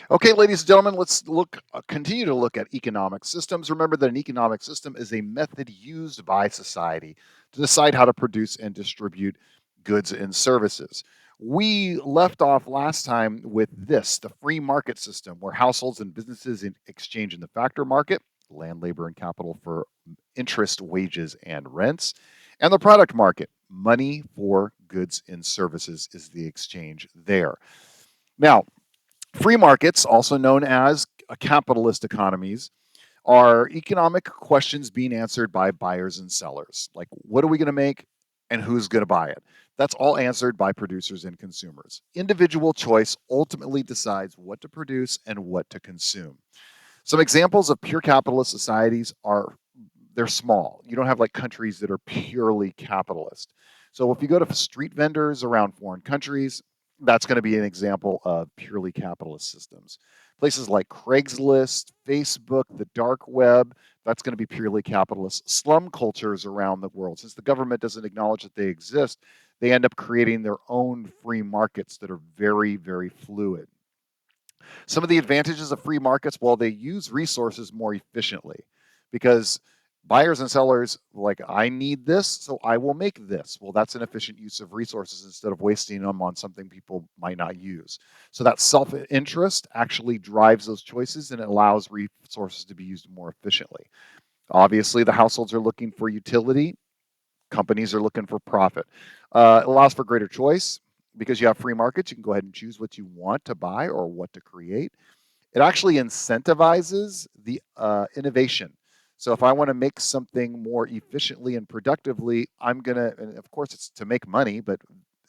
Okay, ladies and gentlemen, let's continue to look at economic systems. Remember that an economic system is a method used by society to decide how to produce and distribute goods and services. We left off last time with this, the free market system, where households and businesses exchange in the factor market, land, labor, and capital for interest, wages, and rents, and the product market, money for goods and services is the exchange there. Now, free markets, also known as capitalist economies, are economic questions being answered by buyers and sellers. Like, what are we going to make and who's going to buy it? That's all answered by producers and consumers. Individual choice ultimately decides what to produce and what to consume. Some examples of pure capitalist societies are they're small. You don't have like countries that are purely capitalist. So if you go to street vendors around foreign countries, that's going to be an example of purely capitalist systems. Places like Craigslist, Facebook, the dark web, that's going to be purely capitalist. Slum cultures around the world, since the government doesn't acknowledge that they exist, they end up creating their own free markets that are very, very fluid. Some of the advantages of free markets, well, they use resources more efficiently because buyers and sellers like, I need this, so I will make this. Well, that's an efficient use of resources instead of wasting them on something people might not use. So that self-interest actually drives those choices and it allows resources to be used more efficiently. Obviously, the households are looking for utility, companies are looking for profit. It allows for greater choice because you have free markets. You can go ahead and choose what you want to buy or what to create. It actually incentivizes the innovation. So if I want to make something more efficiently and productively, I'm gonna, and of course it's to make money, but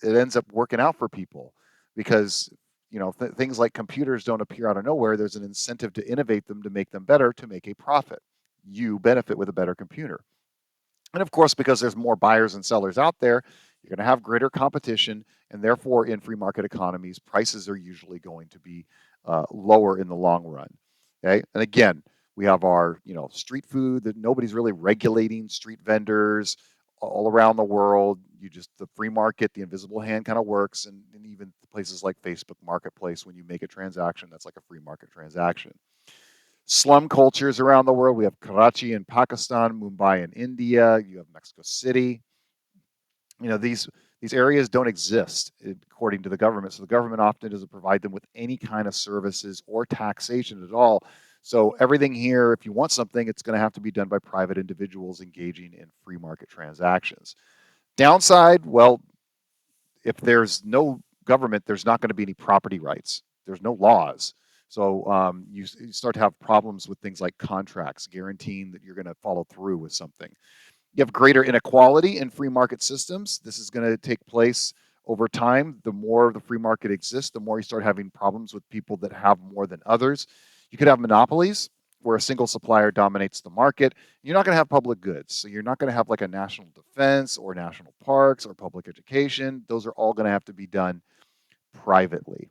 it ends up working out for people because things like computers don't appear out of nowhere. There's an incentive to innovate them to make them better to make a profit. You benefit with a better computer. And of course, because there's more buyers and sellers out there, you're going to have greater competition. And therefore, in free market economies, prices are usually going to be lower in the long run. Okay. And again, we have our street food that nobody's really regulating street vendors all around the world. You just the free market, the invisible hand kind of works, and even places like Facebook Marketplace, when you make a transaction, that's like a free market transaction. Slum cultures around the world. We have Karachi in Pakistan, Mumbai in India. You have Mexico City. These areas don't exist according to the government. So the government often doesn't provide them with any kind of services or taxation at all. So everything here, if you want something, it's going to have to be done by private individuals engaging in free market transactions. Downside, well, if there's no government, there's not going to be any property rights. There's no laws. So you start to have problems with things like contracts, guaranteeing that you're going to follow through with something. You have greater inequality in free market systems. This is going to take place over time. The more the free market exists, the more you start having problems with people that have more than others. You could have monopolies where a single supplier dominates the market. You're not going to have public goods. So you're not going to have like a national defense or national parks or public education. Those are all going to have to be done privately.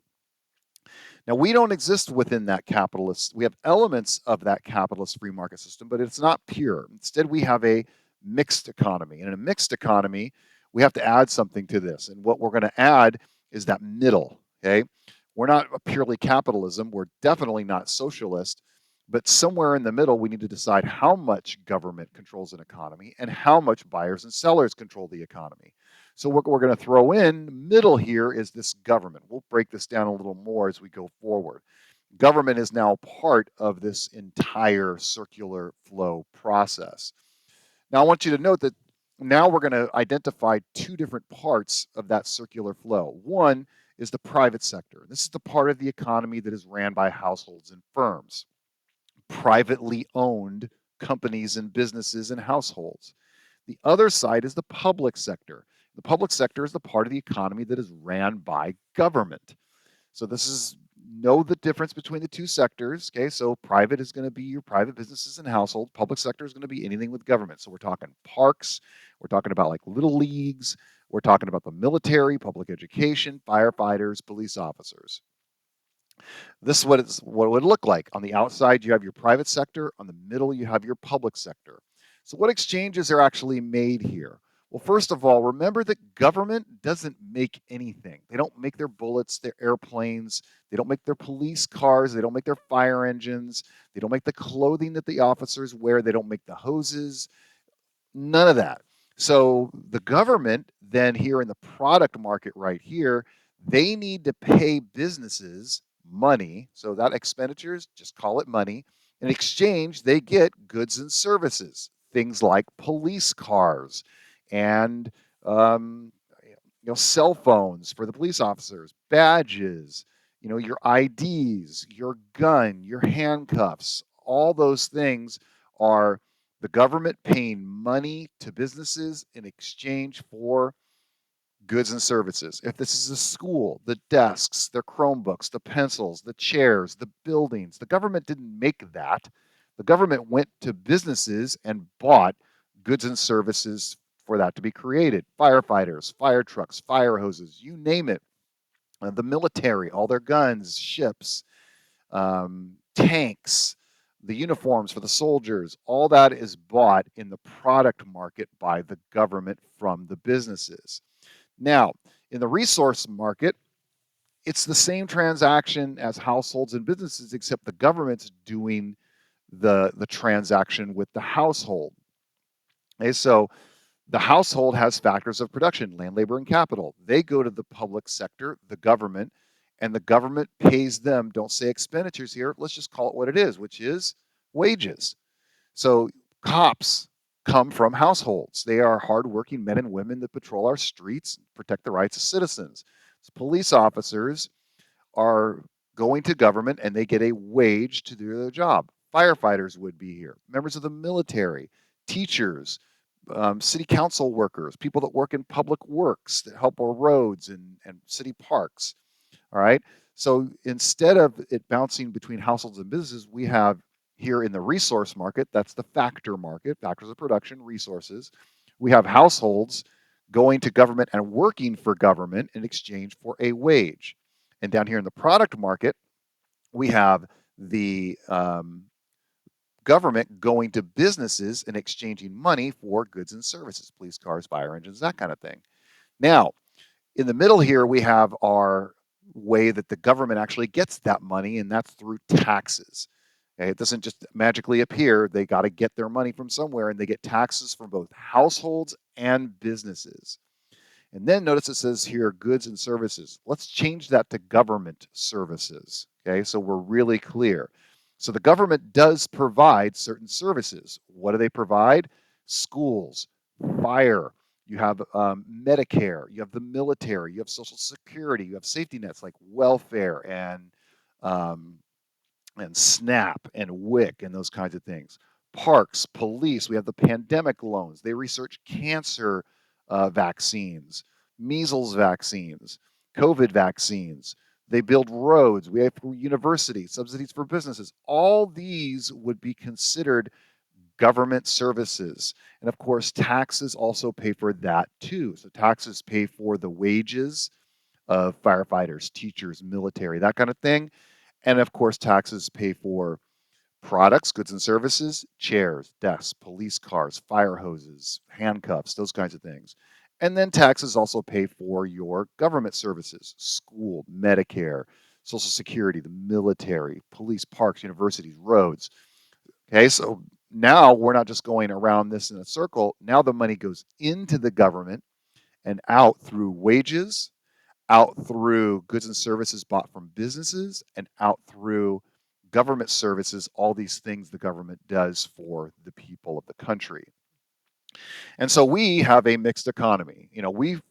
Now, we don't exist within that capitalist. We have elements of that capitalist free market system, but it's not pure. Instead, we have a mixed economy. And in a mixed economy, we have to add something to this. And what we're going to add is that middle. Okay. We're not a purely capitalism. We're definitely not socialist. But somewhere in the middle, we need to decide how much government controls an economy and how much buyers and sellers control the economy. So what we're going to throw in middle here is this government. We'll break this down a little more as we go forward. Government is now part of this entire circular flow process. Now I want you to note that now we're going to identify two different parts of that circular flow. One is the private sector. This is the part of the economy that is ran by households and firms, privately owned companies and businesses and households. The other side is the public sector. The public sector is the part of the economy that is ran by government. So this is know the difference between the two sectors. Okay, so private is going to be your private businesses and household. Public sector is going to be anything with government. So we're talking parks, we're talking about like little leagues, we're talking about the military, public education, firefighters, police officers. This is what it would look like. On the outside, you have your private sector. On the middle, you have your public sector. So what exchanges are actually made here? Well, first of all, remember that government doesn't make anything. They don't make their bullets, their airplanes, they don't make their police cars, they don't make their fire engines, they don't make the clothing that the officers wear, they don't make the hoses, none of that. So the government then here in the product market right here, they need to pay businesses money. So that expenditures, just call it money. In exchange, they get goods and services, things like police cars and um, cell phones for the police officers, badges, your IDs, your gun, your handcuffs, all those things are the government paying money to businesses in exchange for goods and services. If this is a school, the desks, the Chromebooks, the pencils, the chairs, the buildings, the government didn't make that. The government went to businesses and bought goods and services for that to be created. Firefighters, fire trucks, fire hoses, you name it. The military, all their guns, ships, tanks, the uniforms for the soldiers, all that is bought in the product market by the government from the businesses. Now, in the resource market, it's the same transaction as households and businesses, except the government's doing the transaction with the household. Okay, so the household has factors of production, land, labor, and capital. They go to the public sector, the government, and the government pays them. Don't say expenditures here. Let's just call it what it is, which is wages. So cops come from households. They are hardworking men and women that patrol our streets, protect the rights of citizens. So police officers are going to government and they get a wage to do their job. Firefighters would be here, members of the military, teachers, city council workers, people that work in public works that help our roads and city parks. All right. So instead of it bouncing between households and businesses, we have here in the resource market, that's the factor market, factors of production, resources. We have households going to government and working for government in exchange for a wage. And down here in the product market, we have the government going to businesses and exchanging money for goods and services, police cars, fire engines, that kind of thing. Now, in the middle here, we have our way that the government actually gets that money, and that's through taxes. Okay, it doesn't just magically appear. They got to get their money from somewhere, and they get taxes from both households and businesses. And then notice it says here goods and services. Let's change that to government services. Okay, so we're really clear. So the government does provide certain services. What do they provide? Schools, fire, you have Medicare, you have the military, you have Social Security, you have safety nets like welfare um, and SNAP and WIC and those kinds of things. Parks, police, we have the pandemic loans. They research cancer vaccines, measles vaccines, COVID vaccines. They build roads. We have universities, subsidies for businesses. All these would be considered government services. And of course, taxes also pay for that too. So taxes pay for the wages of firefighters, teachers, military, that kind of thing. And of course, taxes pay for products, goods and services, chairs, desks, police cars, fire hoses, handcuffs, those kinds of things. And then taxes also pay for your government services, school, Medicare, Social Security, the military, police, parks, universities, roads. Okay, so now we're not just going around this in a circle. Now the money goes into the government and out through wages, out through goods and services bought from businesses, and out through government services, all these things the government does for the people of the country. And so we have a mixed economy.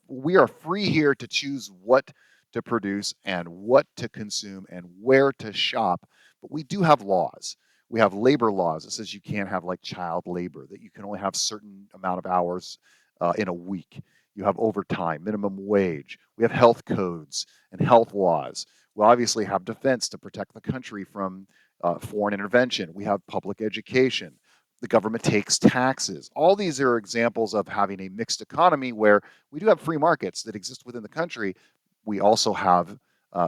We are free here to choose what to produce and what to consume and where to shop, but we do have laws. We have labor laws that says you can't have like child labor, that you can only have certain amount of hours in a week. You have overtime, minimum wage. We have health codes and health laws. We obviously have defense to protect the country from foreign intervention. We have public education. The government takes taxes. All these are examples of having a mixed economy where we do have free markets that exist within the country. We also have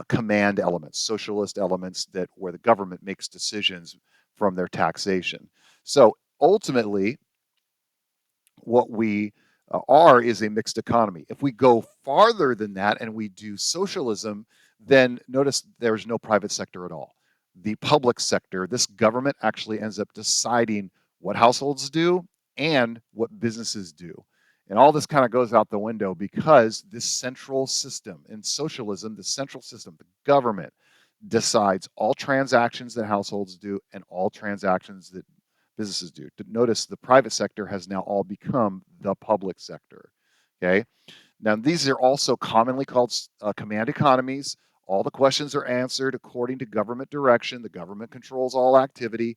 command elements, socialist elements that where the government makes decisions from their taxation. So ultimately, what we R is a mixed economy. If we go farther than that and we do socialism, then notice there's no private sector at all. The public sector, this government actually ends up deciding what households do and what businesses do. And all this kind of goes out the window because this central system in socialism, the central system, the government decides all transactions that households do and all transactions that businesses do. Notice the private sector has now all become the public sector. Okay. Now, these are also commonly called command economies. All the questions are answered according to government direction. The government controls all activity.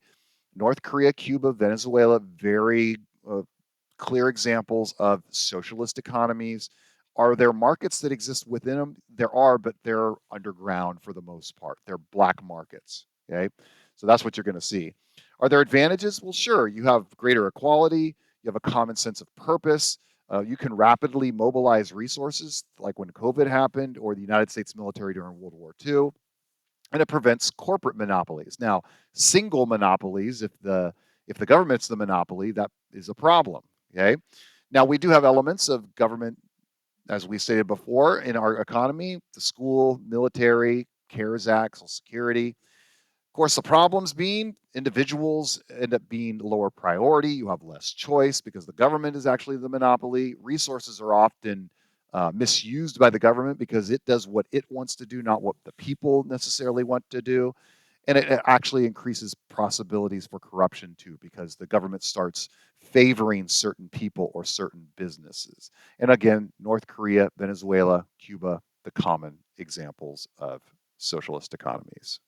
North Korea, Cuba, Venezuela, very clear examples of socialist economies. Are there markets that exist within them? There are, but they're underground for the most part. They're black markets. Okay. So that's what you're going to see. Are there advantages? Well, sure. You have greater equality, you have a common sense of purpose. You can rapidly mobilize resources, like when COVID happened, or the United States military during World War II, and it prevents corporate monopolies. Now, single monopolies, if the government's the monopoly, that is a problem. Okay. Now we do have elements of government, as we stated before, in our economy: the school, military, CARES Act, Social Security. Of course, the problems being individuals end up being lower priority. You have less choice because the government is actually the monopoly. Resources are often misused by the government because it does what it wants to do, not what the people necessarily want to do. And it actually increases possibilities for corruption too, because the government starts favoring certain people or certain businesses. And again, North Korea, Venezuela, Cuba, the common examples of socialist economies.